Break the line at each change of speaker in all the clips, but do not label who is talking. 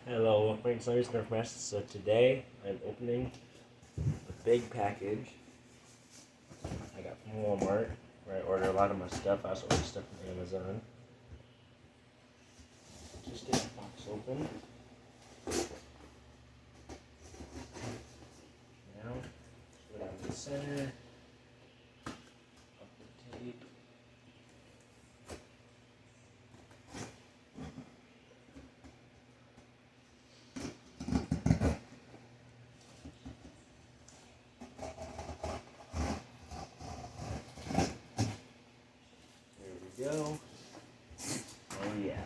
Hello, welcome to Sony's Nerf Master. So today I'm opening a big package I got from Walmart, where I order a lot of my stuff. I also order stuff from Amazon. Just get the box open. Now, put it out in the center. Up the tape. There we go. Oh yeah.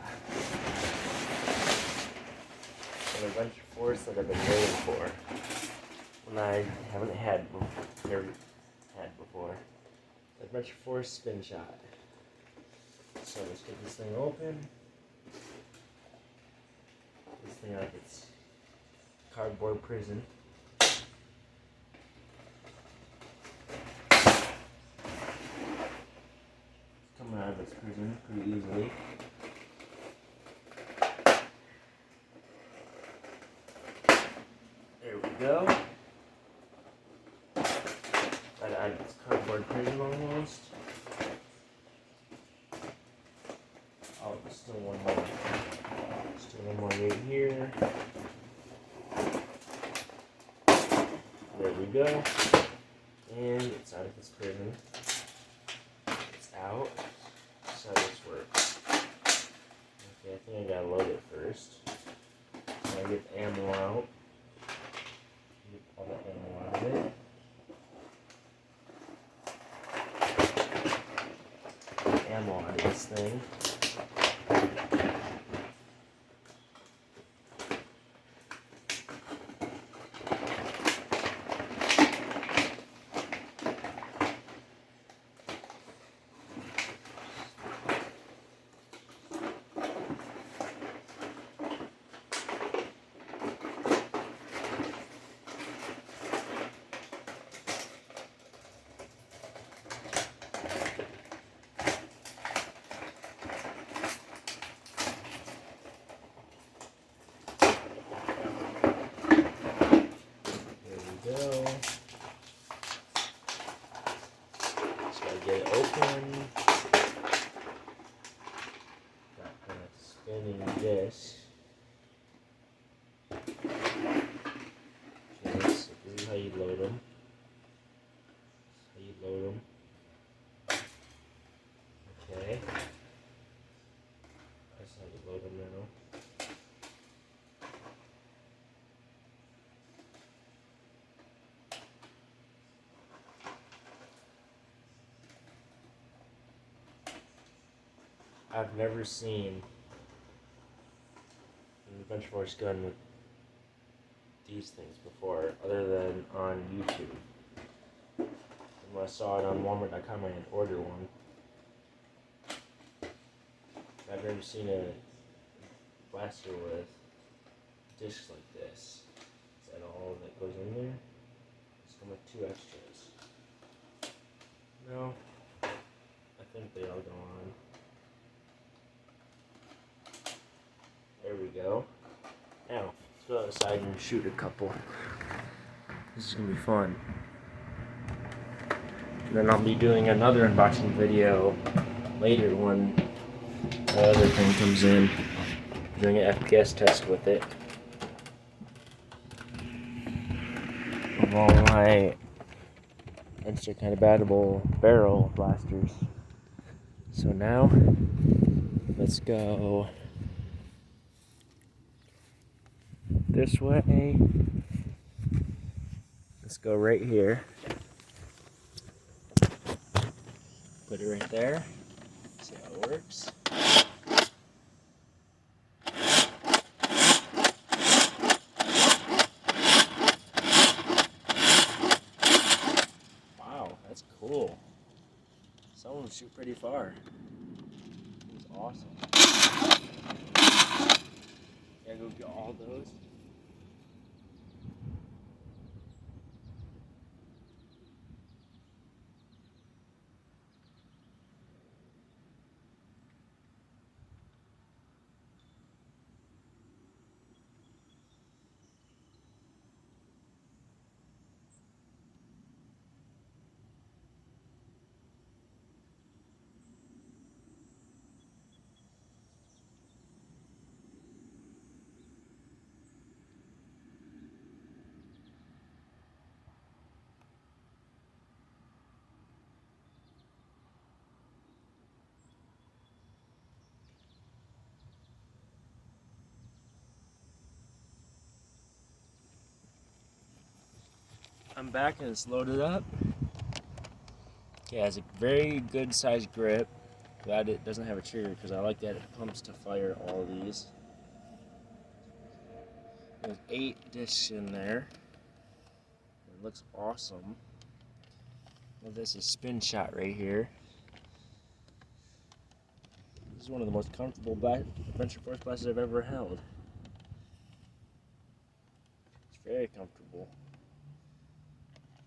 Got a bunch of force that I've been waiting for. When I haven't never had before. A bunch of force Spinshot. So let's get this thing open. This thing like it's cardboard prison. Coming out of its prison pretty easily. There we go. Got out of its cardboard prison almost. Oh, there's still one more. Still one more right here. There we go. And it's out of its prison. It's out. So this works. Okay, I think I gotta load it first. So I get the ammo out. Get all the ammo out of it. Ammo out of this thing. Go. Just gotta get it open. Got kind of spinning this. Okay, so this is how you load them. This is how you load them. Okay. That's how you load them now. I've never seen an Adventure Force gun with these things before, other than on YouTube. And when I saw it on Walmart.com, I had ordered one. I've never seen a blaster with discs like this. Is that all that goes in there? It's come with 2 extras. No, I think they all go on. There we go. Now, let's go outside and shoot a couple. This is going to be fun. And then I'll be doing another unboxing video later when the other thing comes in. Doing an FPS test with it. Of all my instant compatible barrel blasters. So now, let's go this way. Let's go right here. Put it right there. See how it works. Wow, that's cool. Someone shoot pretty far. It was awesome. Gotta go get all those. I'm back and it's loaded up. Okay, it has a very good sized grip. Glad it doesn't have a trigger because I like that it pumps to fire all of these. There's 8 discs in there. It looks awesome. Well, this is Spinshot right here. This is one of the most comfortable Adventure Force blasters I've ever held. It's very comfortable.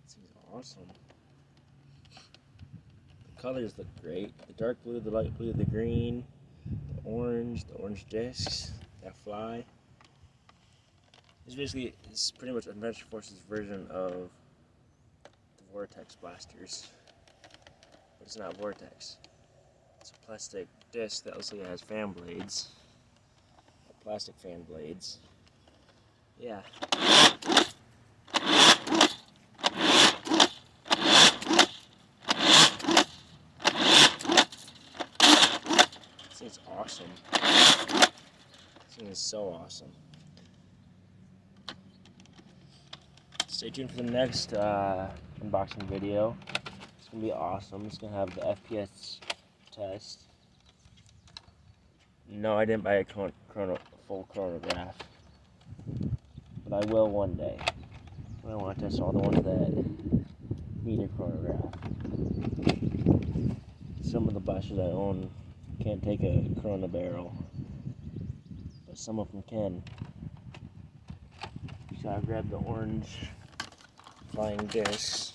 This is awesome. The colors look great. The dark blue, the light blue, the green, the orange discs that fly. It's pretty much Adventure Force's version of the Vortex blasters. But it's not Vortex. It's a plastic disc that looks like it has fan blades. Plastic fan blades. Yeah. This thing's awesome. This thing is so awesome. Stay tuned for the next unboxing video. It's going to be awesome. It's going to have the FPS test. No, I didn't buy a full chronograph. But I will one day. I want to test all the ones that need a chronograph. Some of the blasters I own can't take a chrono barrel. But some of them can. So I grabbed the orange flying discs.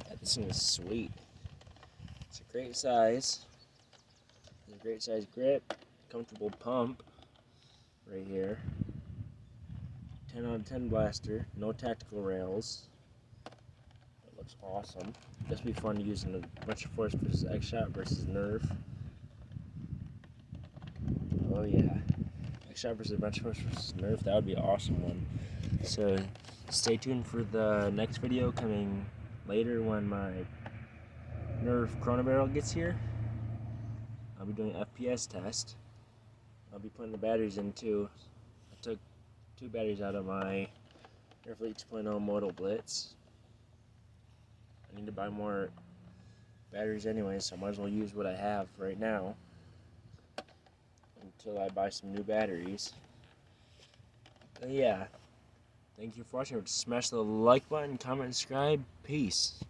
Yeah, this thing is sweet. It's a great size. It's a great size grip. Comfortable pump. Right here. 10 out of 10 blaster. No tactical rails. It looks awesome. This will be fun using the Adventure Force versus X-Shot versus Nerf. Oh yeah. X-Shot versus Adventure Force versus Nerf. That would be an awesome one. So stay tuned for the next video coming later when my Nerf Chrono Barrel gets here. I'll be doing an FPS test. I'll be putting the batteries in too. I took 2 batteries out of my Nerf Elite 2.0 Moto Blitz. I need to buy more batteries anyway, so I might as well use what I have right now until I buy some new batteries. And yeah. Thank you for watching. Smash the like button, comment, and subscribe. Peace.